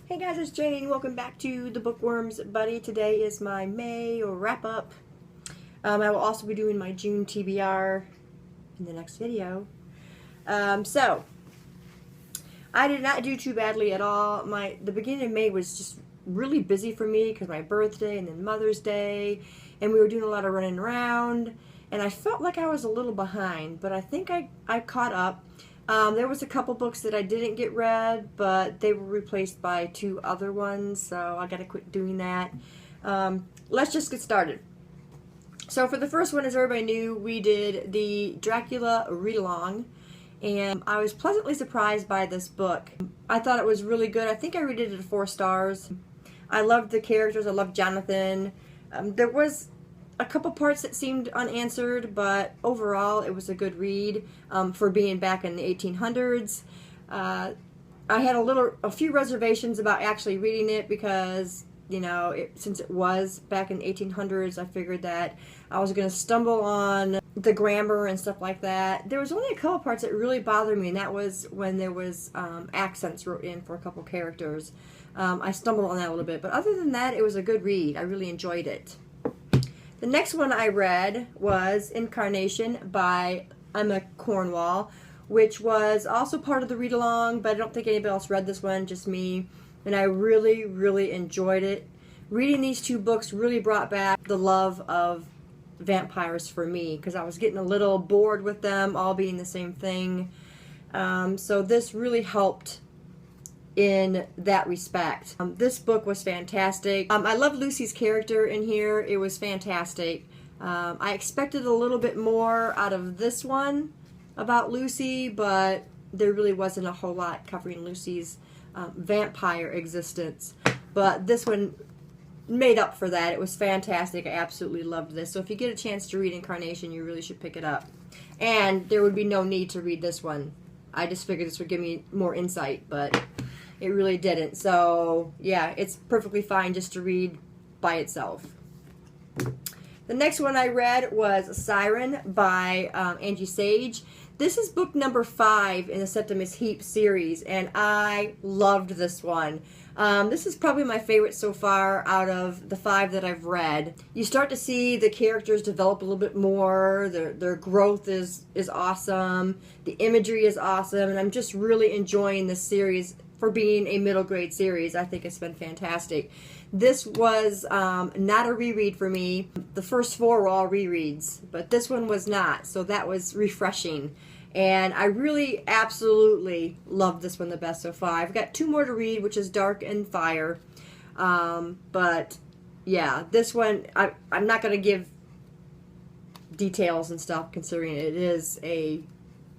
Hey guys, it's Jane. Welcome back to the Bookworms Buddy. Today is my May wrap-up. I will also be doing my June TBR in the next video. So, I did not do too badly at all. The beginning of May was just really busy for me because my birthday and then Mother's Day, and we were doing a lot of running around, and I felt like I was a little behind, but I think I caught up. There was a couple books that I didn't get read, but they were replaced by two other ones, so I gotta quit doing that. Let's just get started. So for the first one, as everybody knew, we did the Dracula read-along, and I was pleasantly surprised by this book. I thought it was really good. I think I rated it 4 stars. I loved the characters. I loved Jonathan. There was a couple parts that seemed unanswered, but overall it was a good read for being back in the 1800s. I had a few reservations about actually reading it because, you know, since it was back in the 1800s, I figured that I was going to stumble on the grammar and stuff like that. There was only a couple parts that really bothered me, and that was when there was accents wrote in for a couple characters. I stumbled on that a little bit, but other than that, it was a good read. I really enjoyed it. The next one I read was Incarnation by Emma Cornwall, which was also part of the read-along, but I don't think anybody else read this one, just me, and I really, really enjoyed it. Reading these two books really brought back the love of vampires for me, because I was getting a little bored with them all being the same thing, so this really helped in that respect. This book was fantastic. I love Lucy's character in here. It was fantastic. I expected a little bit more out of this one about Lucy, but there really wasn't a whole lot covering Lucy's vampire existence. But this one made up for that. It was fantastic. I absolutely loved this. So if you get a chance to read Incarnation, you really should pick it up. And there would be no need to read this one. I just figured this would give me more insight, but it really didn't. So, yeah, it's perfectly fine just to read by itself. The next one I read was Siren by Angie Sage. This is book number 5 in the Septimus Heap series, and I loved this one. This is probably my favorite so far out of the 5 that I've read. You start to see the characters develop a little bit more. Their growth is awesome. The imagery is awesome, and I'm just really enjoying this series. For being a middle grade series, I think it's been fantastic. This was not a reread for me. The first 4 were all rereads, but this one was not, so that was refreshing. And I really absolutely loved this one the best so far. I've got 2 more to read, which is Dark and Fire. But yeah, this one, I'm not going to give details and stuff considering it is a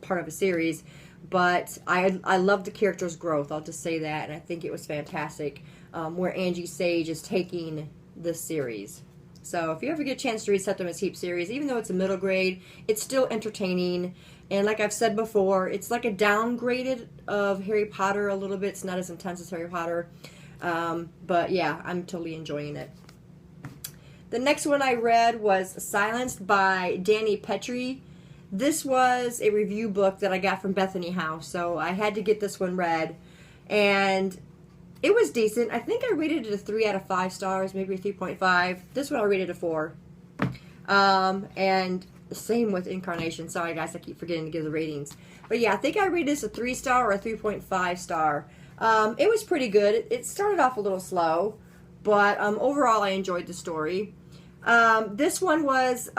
part of a series. But I love the character's growth, I'll just say that, and I think it was fantastic where Angie Sage is taking this series. So if you ever get a chance to read Septimus Heap series, even though it's a middle grade, it's still entertaining, and like I've said before, it's like a downgraded of Harry Potter a little bit. It's not as intense as Harry Potter, but yeah, I'm totally enjoying it. The next one I read was Silenced by Danny Petrie. This was a review book that I got from Bethany House, so I had to get this one read, and it was decent. I think I rated it a 3 out of 5 stars, maybe a 3.5. This one I rated a 4. And the same with Incarnation. Sorry guys, I keep forgetting to give the ratings. But yeah, I think I rated this a 3 star or a 3.5 star. It was pretty good. It started off a little slow, but overall I enjoyed the story. This one was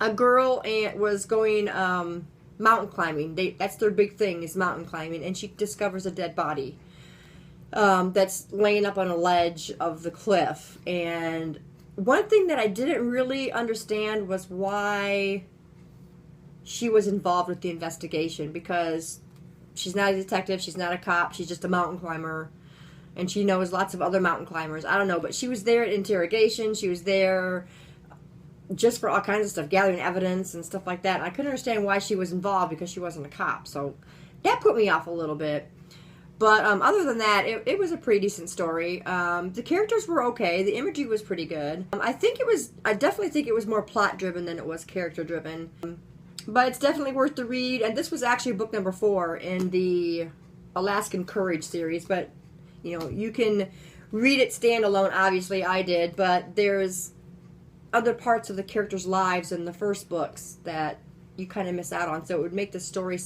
a girl was going mountain climbing. That's their big thing, is mountain climbing, and she discovers a dead body that's laying up on a ledge of the cliff. And one thing that I didn't really understand was why she was involved with the investigation, because she's not a detective, she's not a cop, she's just a mountain climber, and she knows lots of other mountain climbers. I don't know, but she was there at interrogation, she was there just for all kinds of stuff, gathering evidence and stuff like that. And I couldn't understand why she was involved because she wasn't a cop. So that put me off a little bit. But other than that, it was a pretty decent story. The characters were okay. The imagery was pretty good. I definitely think it was more plot driven than it was character driven. But it's definitely worth the read. And this was actually book number 4 in the Alaskan Courage series. But You know, you can read it standalone, obviously I did, but there's other parts of the characters' lives in the first books that you kind of miss out on, so it would make the story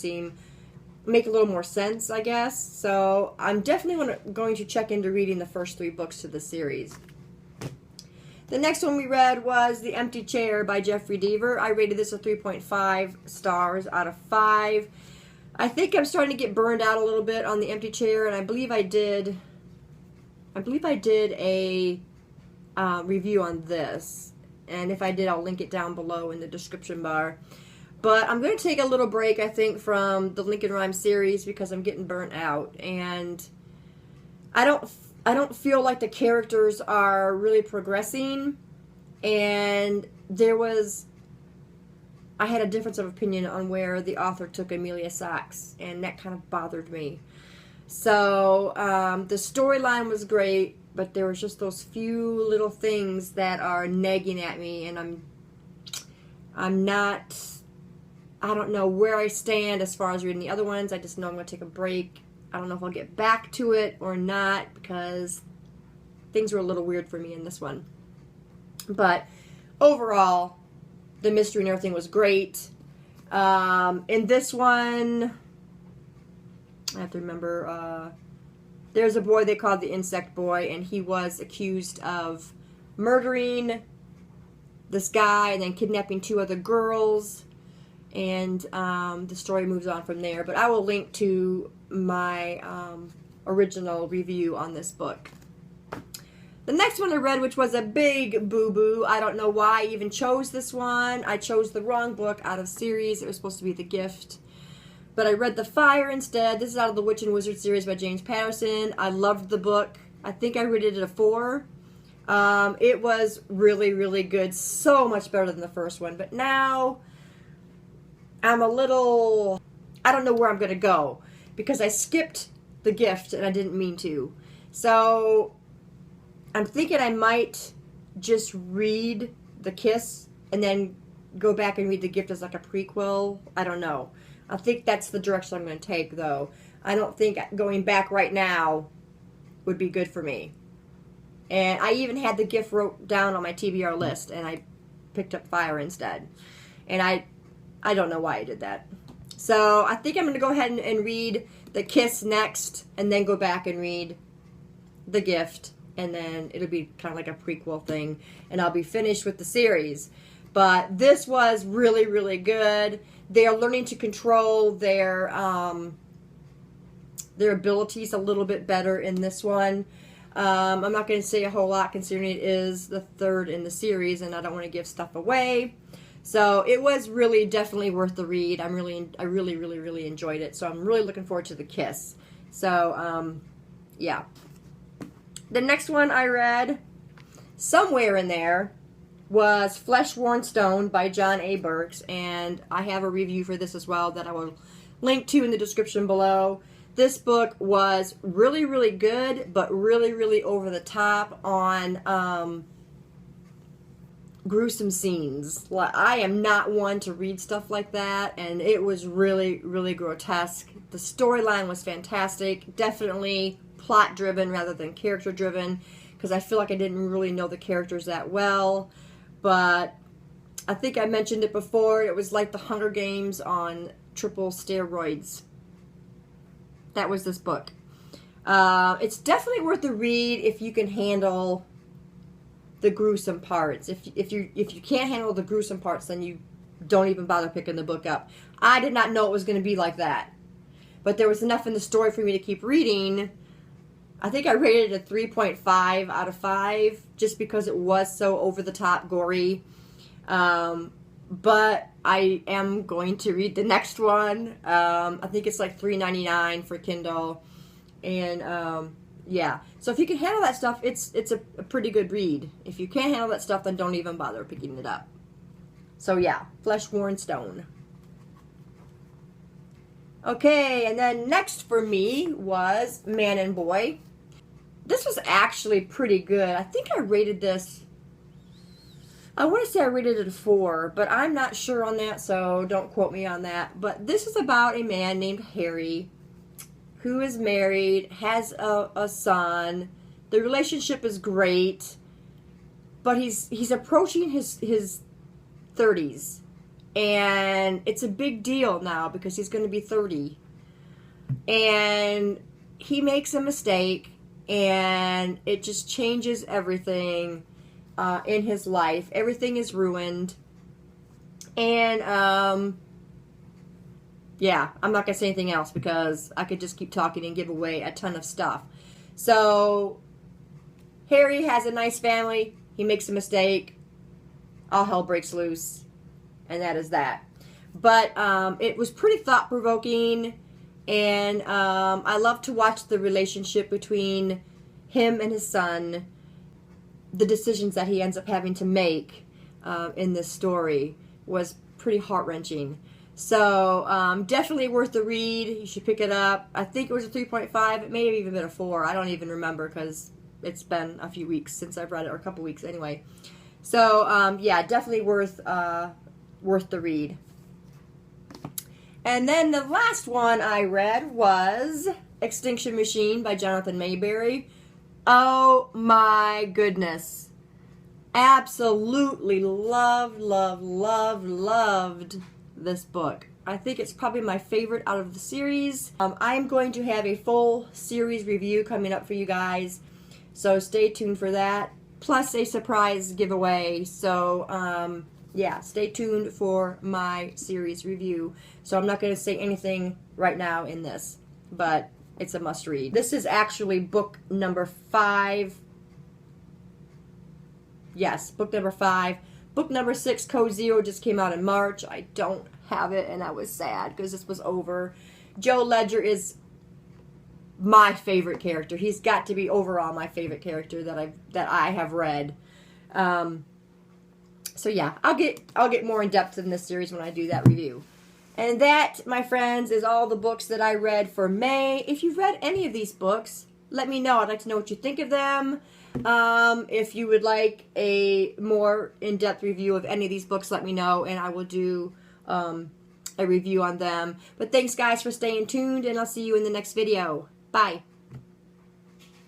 make a little more sense, I guess. So I'm definitely going to check into reading the first 3 books to the series. The next one we read was The Empty Chair by Jeffrey Deaver. I rated this a 3.5 stars out of 5. I think I'm starting to get burned out a little bit on The Empty Chair, and I believe I did a review on this. And if I did, I'll link it down below in the description bar. But I'm going to take a little break, I think, from the Lincoln Rhyme series because I'm getting burnt out. And I don't feel like the characters are really progressing. And I had a difference of opinion on where the author took Amelia Sachs, and that kind of bothered me. So the storyline was great, but there was just those few little things that are nagging at me, and I don't know where I stand as far as reading the other ones. I just know I'm going to take a break. I don't know if I'll get back to it or not because things were a little weird for me in this one. But overall, the mystery and everything was great. In this one, I have to remember, there's a boy they called the Insect Boy, and he was accused of murdering this guy and then kidnapping 2 other girls. And the story moves on from there. But I will link to my original review on this book. The next one I read, which was a big boo-boo. I don't know why I even chose this one. I chose the wrong book out of series. It was supposed to be The Gift. But I read The Fire instead. This is out of the Witch and Wizard series by James Patterson. I loved the book. I think I rated it a 4. It was really, really good. So much better than the first one. But now I'm I don't know where I'm going to go. Because I skipped The Gift and I didn't mean to. So I'm thinking I might just read The Kiss and then go back and read The Gift as like a prequel. I don't know. I think that's the direction I'm going to take, though. I don't think going back right now would be good for me. And I even had The Gift wrote down on my TBR list, and I picked up Fire instead. And I don't know why I did that. So I think I'm going to go ahead and read The Kiss next, and then go back and read The Gift. And then it'll be kind of like a prequel thing, and I'll be finished with the series. But this was really, really good. They are learning to control their abilities a little bit better in this one. I'm not going to say a whole lot considering it is the 3rd in the series, and I don't want to give stuff away. So it was really definitely worth the read. I really enjoyed it. So I'm really looking forward to The Kiss. So yeah. The next one I read, somewhere in there, was Flesh Worn Stone by John A. Burks, and I have a review for this as well that I will link to in the description below. This book was really, really good, but really, really over the top on gruesome scenes. I am not one to read stuff like that, and it was really, really grotesque. The storyline was fantastic, definitely plot-driven rather than character-driven, because I feel like I didn't really know the characters that well. But I think I mentioned it before. It was like the Hunger Games on triple steroids. That was this book. It's definitely worth the read if you can handle the gruesome parts. If you can't handle the gruesome parts, then you don't even bother picking the book up. I did not know it was going to be like that. But there was enough in the story for me to keep reading. I think I rated it a 3.5 out of 5 just because it was so over-the-top gory. But I am going to read the next one. I think it's like $3.99 for Kindle. And, yeah. So if you can handle that stuff, it's a pretty good read. If you can't handle that stuff, then don't even bother picking it up. So, yeah. Flesh Worn Stone. Okay, and then next for me was Man and Boy. This was actually pretty good. I think I rated this, I want to say I rated it a 4, but I'm not sure on that, so don't quote me on that. But this is about a man named Harry, who is married, has a son. The relationship is great, but he's approaching his 30s, and it's a big deal now because he's going to be 30, and he makes a mistake, and it just changes everything in his life. Everything is ruined, and yeah, I'm not going to say anything else because I could just keep talking and give away a ton of stuff. So Harry has a nice family. He makes a mistake. All hell breaks loose. And that is that. But it was pretty thought-provoking. And I love to watch the relationship between him and his son. The decisions that he ends up having to make in this story was pretty heart-wrenching. So definitely worth the read. You should pick it up. I think it was a 3.5. It may have even been a 4. I don't even remember because it's been a few weeks since I've read it, or a couple weeks anyway. So yeah, definitely worth the read. And then the last one I read was Extinction Machine by Jonathan Mayberry. Oh my goodness. Absolutely loved this book. I think it's probably my favorite out of the series. I'm going to have a full series review coming up for you guys, so stay tuned for that. Plus a surprise giveaway. So yeah, stay tuned for my series review. So I'm not going to say anything right now in this, but it's a must read. This is actually book number 5. Yes, book number 5. Book number 6, Code Zero, just came out in March. I don't have it, and I was sad because this was over. Joe Ledger is my favorite character. He's got to be overall my favorite character that I have read. So yeah, I'll get more in depth in this series when I do that review. And that, my friends, is all the books that I read for May. If you've read any of these books, let me know. I'd like to know what you think of them. If you would like a more in-depth review of any of these books, let me know, and I will do a review on them. But thanks, guys, for staying tuned, and I'll see you in the next video. Bye.